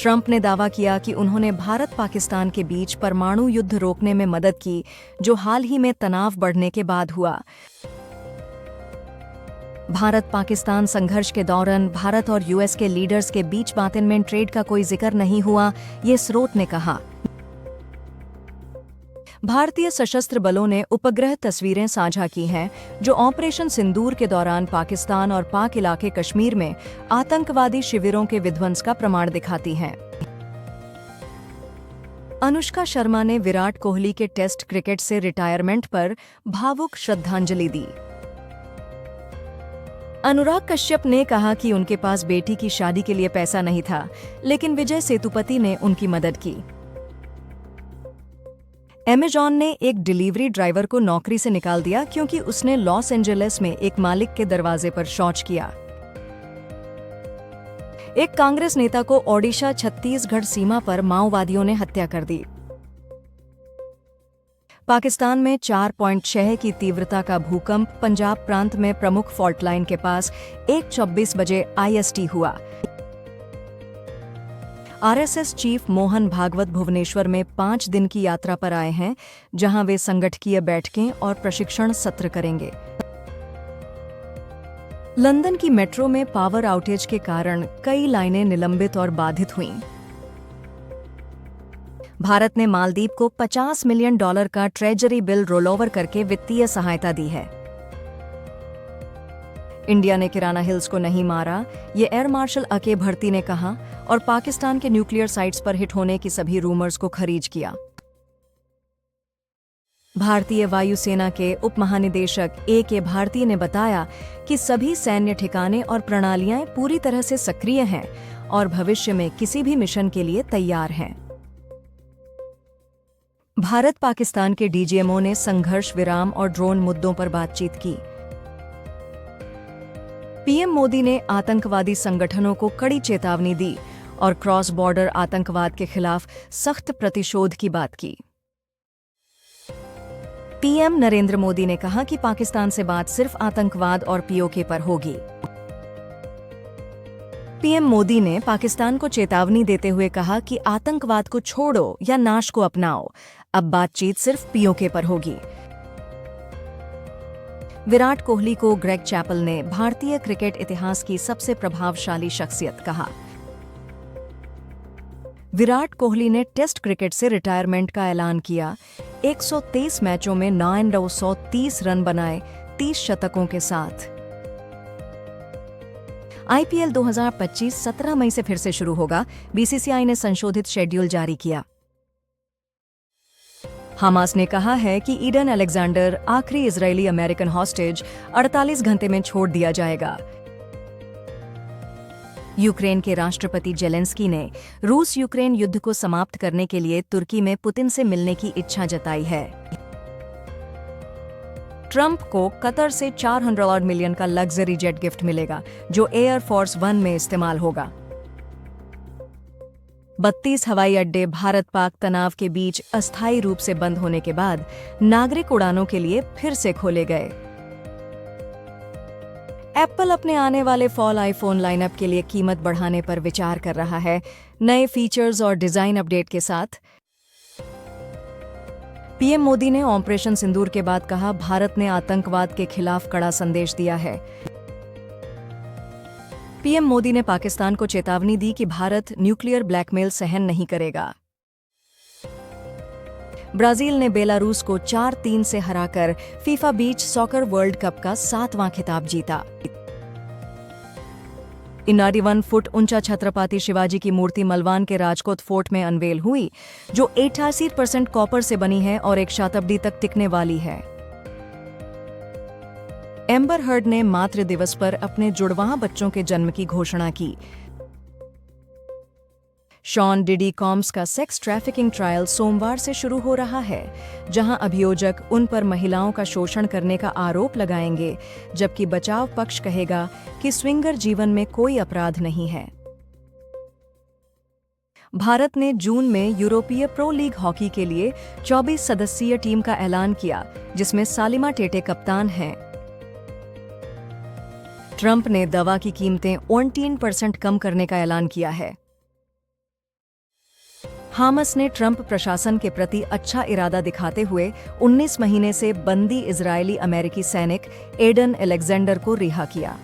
Trump ने दावा किया कि उन्होंने भारत पाकिस्तान के बीच परमाणु युद्ध रोकने में मदद की, जो हाल ही में तनाव बढ़ने के बाद हुआ। भारत पाकिस्तान संघर्ष के दौरान भारत और यूएस के लीडर्स के बीच बातें में ट्रेड का कोई जिक्र नहीं हुआ, ये स्रोत ने कहा। भारतीय सशस्त्र बलों ने उपग्रह तस्वीरें साझा की हैं, जो ऑपरेशन सिंदूर के दौरान पाकिस्तान और पाक इलाके कश्मीर में आतंकवादी शिविरों के विध्वंस का प्रमाण दिखाती हैं। अनुष्का शर्मा ने विराट कोहली के टेस्ट क्रिकेट से रिटायरमेंट पर भावुक श्रद्धांजलि दी। अनुराग कश्यप ने कहा कि उनके पास बेटी की शादी के लिए पैसा नहीं था, लेकिन विजय सेतुपति ने उनकी मदद की। अमेजॉन ने एक डिलीवरी ड्राइवर को नौकरी से निकाल दिया क्योंकि उसने लॉस एंजलिस में एक मालिक के दरवाजे पर शौच किया। एक कांग्रेस नेता को ओडिशा छत्तीसगढ़ सीमा पर माओवादियों ने हत्या कर दी। पाकिस्तान में 4.6 की तीव्रता का भूकंप पंजाब प्रांत में प्रमुख फॉल्ट लाइन के पास 1:24 बजे IST हुआ। RSS चीफ मोहन भागवत भुवनेश्वर में 5 दिन की यात्रा पर आए हैं, जहां वे संगठकीय बैठकें और प्रशिक्षण सत्र करेंगे। लंदन की मेट्रो में पावर आउटेज के कारण कई लाइनें निलंबित और बाधित हुईं। भारत ने मालदीव को $50 मिलियन का ट्रेजरी बिल रोलओवर करके वित्तीय सहायता दी है। इंडिया ने किराना हिल्स को नहीं मारा, ये एयर मार्शल अके भर्ती ने कहा, और पाकिस्तान के न्यूक्लियर साइट्स पर हिट होने की सभी रूमर्स को खारिज किया। भारतीय वायुसेना के उप महानिदेशक AK भारती ने बताया कि सभी सैन्य ठिकाने और प्रणालियां पूरी तरह से सक्रिय हैं और भविष्य में किसी भी मिशन के लिए तैयार हैं। भारत पाकिस्तान के DGMO ने संघर्ष विराम और ड्रोन मुद्दों पर बातचीत की। PM मोदी ने आतंकवादी संगठनों को कड़ी चेतावनी दी और क्रॉस बॉर्डर आतंकवाद के खिलाफ सख्त प्रतिशोध की बात की। PM नरेंद्र मोदी ने कहा कि पाकिस्तान से बात सिर्फ आतंकवाद और POK पर होगी। PM मोदी ने पाकिस्तान को चेतावनी देते हुए कहा कि आतंकवाद को छोड़ो या नाश को अपनाओ, अब बातचीत सिर्फ POK पर होगी। विराट कोहली को ग्रेग चैपल ने भारतीय क्रिकेट इतिहास की सबसे प्रभावशाली शख्सियत कहा। विराट कोहली ने टेस्ट क्रिकेट से रिटायरमेंट का ऐलान किया। 123 मैचों में 930 रन बनाए 30 शतकों के साथ। IPL 2025 17 मई से फिर से शुरू होगा, BCCI ने संशोधित शेड्यूल जारी किया। हमास ने कहा है कि ईडन अलेक्जेंडर, आखिरी इजरायली अमेरिकन हॉस्टेज, 48 घंटे में छोड़ दिया जाएगा। यूक्रेन के राष्ट्रपति जेलेंस्की ने रूस यूक्रेन युद्ध को समाप्त करने के लिए तुर्की में पुतिन से मिलने की इच्छा जताई है। ट्रंप को कतर से $400 मिलियन का लग्जरी जेट गिफ्ट मिलेगा, जो एयर फोर्स 1 में इस्तेमाल होगा। 32 हवाई अड्डे भारत पाक तनाव के बीच अस्थायी रूप से बंद होने के बाद नागरिक उड़ानों के लिए फिर से खोले गए। एप्पल अपने आने वाले फॉल आईफोन लाइनअप के लिए कीमत बढ़ाने पर विचार कर रहा है, नए फीचर्स और डिजाइन अपडेट के साथ। PM मोदी ने ऑपरेशन सिंदूर के बाद कहा, भारत ने आतंकवाद के खिलाफ कड़ा संदेश दिया है। PM मोदी ने पाकिस्तान को चेतावनी दी कि भारत न्यूक्लियर ब्लैकमेल सहन नहीं करेगा। ब्राजील ने बेलारूस को 4-3 से हराकर FIFA beach soccer world cup का 7वां खिताब जीता। 91 फुट ऊंचा छत्रपति शिवाजी की मूर्ति मलवान के राजकोट फोर्ट में अनवेल हुई, जो 88% कॉपर से बनी है और एक शताब्दी तक टिकने वाली है। एम्बर हर्ड ने मातृ दिवस पर अपने जुड़वां बच्चों के जन्म की घोषणा की। शॉन डिडी कॉम्स का सेक्स ट्रैफिकिंग ट्रायल सोमवार से शुरू हो रहा है, जहां अभियोजक उन पर महिलाओं का शोषण करने का आरोप लगाएंगे, जबकि बचाव पक्ष कहेगा कि स्विंगर जीवन में कोई अपराध नहीं है। भारत ने जून में यूरोपीय प्रो लीग हॉकी के लिए 24 सदस्यीय टीम का ऐलान किया, जिसमें सालिमा टेटे कप्तान हैं। ट्रंप ने दवा की कीमतें 19% कम करने का ऐलान किया है। हामस ने ट्रंप प्रशासन के प्रति अच्छा इरादा दिखाते हुए 19 महीने से बंदी इजरायली अमेरिकी सैनिक एडन अलेक्जेंडर को रिहा किया।